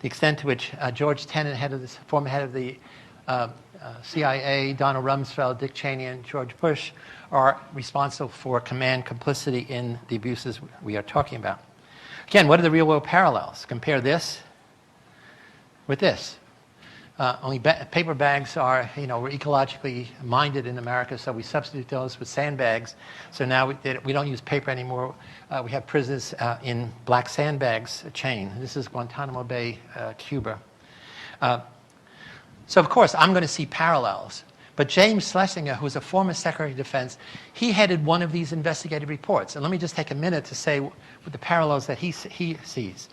the extent to which George Tenet, former head of the CIA, Donald Rumsfeld, Dick Cheney, and George Bush are responsible for command complicity in the abuses we are talking about. Again, what are the real-world parallels? Compare this with this. Only paper bags are, we're ecologically minded in America, so we substitute those with sandbags. So now we don't use paper anymore. We have prisons in black sandbags chain. This is Guantanamo Bay, Cuba. So of course, I'm going to see parallels. But James Schlesinger, who was a former Secretary of Defense, he headed one of these investigative reports. And let me just take a minute to say what the parallels that he sees.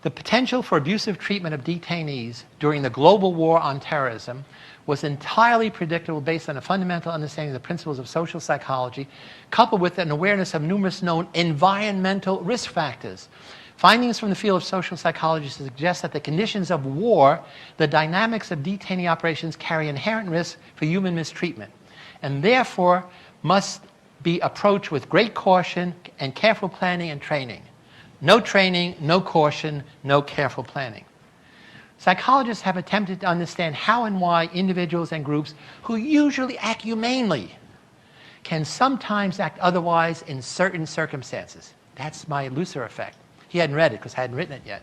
The potential for abusive treatment of detainees during the global war on terrorism was entirely predictable based on a fundamental understanding of the principles of social psychology, coupled with an awareness of numerous known environmental risk factors. Findings from the field of social psychology suggest that the conditions of war, the dynamics of detainee operations, carry inherent risk for human mistreatment, and therefore must be approached with great caution and careful planning and training. No training, no caution, no careful planning. Psychologists have attempted to understand how and why individuals and groups who usually act humanely can sometimes act otherwise in certain circumstances. That's my Lucifer effect. He hadn't read it because I hadn't written it yet.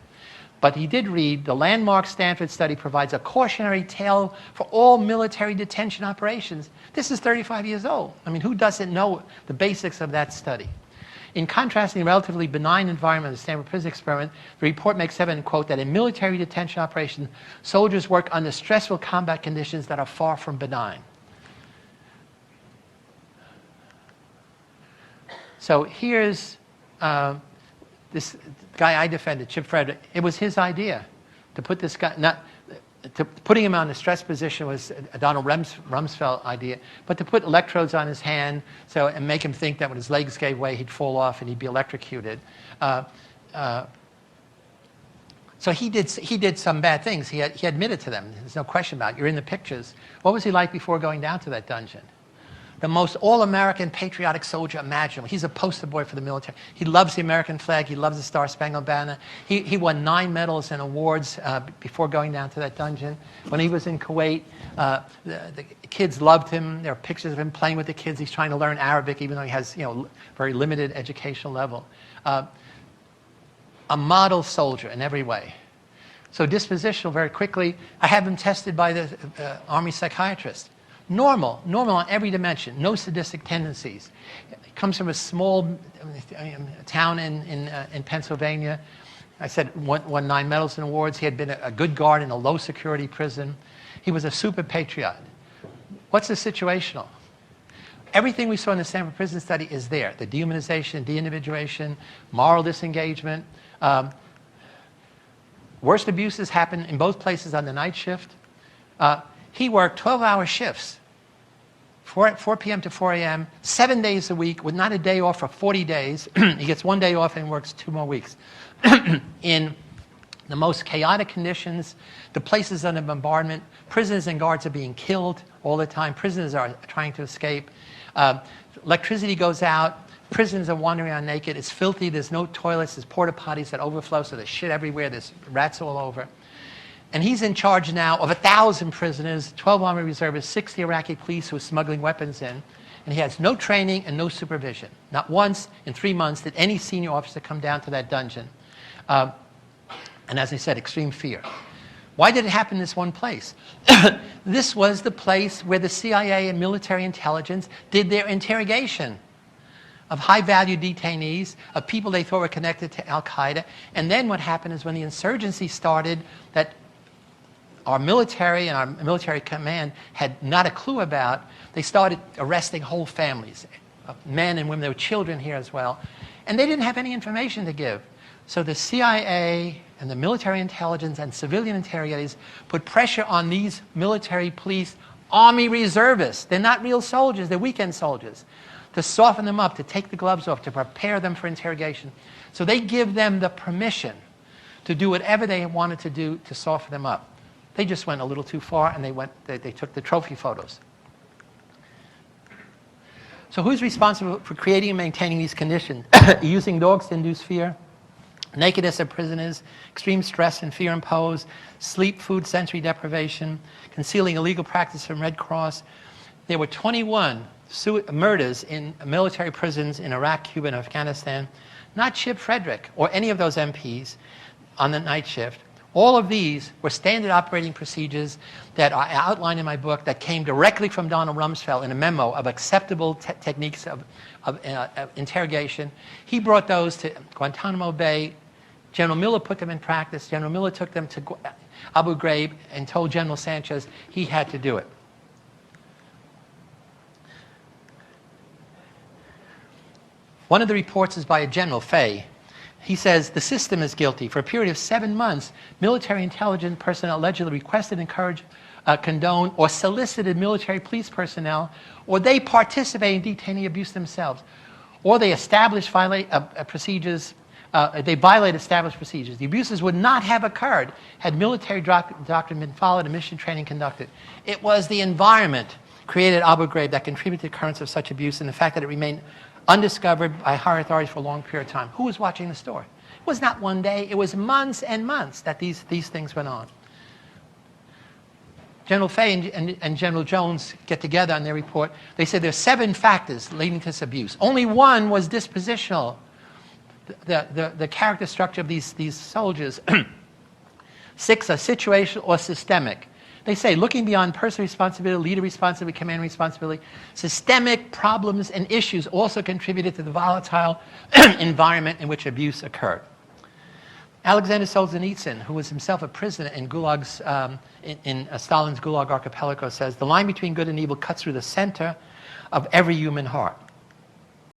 But he did read, the landmark Stanford study provides a cautionary tale for all military detention operations. This is 35 years old. I mean, who doesn't know the basics of that study? In contrasting the relatively benign environment of the Stanford prison experiment, the report makes evident, quote, that in military detention operations, soldiers work under stressful combat conditions that are far from benign. So here's this guy I defended, Chip Frederick. It was his idea to put this guy, putting him on a stress position was a Donald Rumsfeld idea, but to put electrodes on his hand and make him think that when his legs gave way, he'd fall off and he'd be electrocuted. So he did some bad things. He admitted to them. There's no question about it. You're in the pictures. What was he like before going down to that dungeon? The most all-American patriotic soldier imaginable. He's a poster boy for the military. He loves the American flag. He loves the Star-Spangled Banner. He won 9 medals and awards before going down to that dungeon. When he was in Kuwait, the kids loved him. There are pictures of him playing with the kids. He's trying to learn Arabic, even though he has very limited educational level. A model soldier in every way. So dispositional, very quickly, I have him tested by the Army psychiatrist. Normal on every dimension, no sadistic tendencies. He comes from a small town in Pennsylvania. I said won 9 medals and awards. He had been a good guard in a low security prison. He was a super patriot. What's the situational? Everything we saw in the Stanford prison study is there. The dehumanization, de-individuation, moral disengagement. Worst abuses happen in both places on the night shift. He worked 12-hour shifts, 4 p.m. to 4 a.m., 7 days a week, with not a day off for 40 days. He gets 1 day off and works 2 more weeks. In the most chaotic conditions, the places under bombardment, prisoners and guards are being killed all the time. Prisoners are trying to escape. Electricity goes out. Prisoners are wandering around naked. It's filthy. There's no toilets. There's porta potties that overflow, so there's shit everywhere. There's rats all over. And he's in charge now of 1,000 prisoners, 12 Army reservists, 60 Iraqi police who are smuggling weapons in. And he has no training and no supervision. Not once in 3 months did any senior officer come down to that dungeon. And as I said, extreme fear. Why did it happen in this one place? This was the place where the CIA and military intelligence did their interrogation of high-value detainees, of people they thought were connected to al-Qaeda. And then what happened is when the insurgency started, that our military and our military command had not a clue about, they started arresting whole families, men and women. There were children here as well. And they didn't have any information to give. So the CIA and the military intelligence and civilian interrogators put pressure on these military police, Army reservists. They're not real soldiers, they're weekend soldiers. To soften them up, to take the gloves off, to prepare them for interrogation. So they give them the permission to do whatever they wanted to do to soften them up. They just went a little too far, and they took the trophy photos. So who's responsible for creating and maintaining these conditions? Using dogs to induce fear? nakedness of prisoners, extreme stress and fear imposed, sleep, food, sensory deprivation, concealing illegal practice from Red Cross. There were 21 murders in military prisons in Iraq, Cuba, and Afghanistan. Not Chip Frederick or any of those MPs on the night shift. All of these were standard operating procedures that I outline in my book that came directly from Donald Rumsfeld in a memo of acceptable techniques of interrogation. He brought those to Guantanamo Bay. General Miller put them in practice. General Miller took them to Abu Ghraib and told General Sanchez he had to do it. One of the reports is by a General Fay. He says, the system is guilty. For a period of 7 months, military intelligence personnel allegedly requested, encouraged, condoned, or solicited military police personnel, or they participate in detainee abuse themselves, or they established procedures. They violate established procedures. The abuses would not have occurred had military doctrine been followed and mission training conducted. It was the environment created at Abu Ghraib that contributed to the occurrence of such abuse and the fact that it remained undiscovered by higher authorities for a long period of time. Who was watching the story? It was not one day. It was months and months that these things went on. General Fay and General Jones get together on their report. They said there are 7 factors leading to this abuse. Only one was dispositional. The character structure of these soldiers. 6 are situational or systemic. They say, looking beyond personal responsibility, leader responsibility, command responsibility, systemic problems and issues also contributed to the volatile environment in which abuse occurred. Alexander Solzhenitsyn, who was himself a prisoner in Gulag's, in Stalin's Gulag archipelago, says, the line between good and evil cuts through the center of every human heart.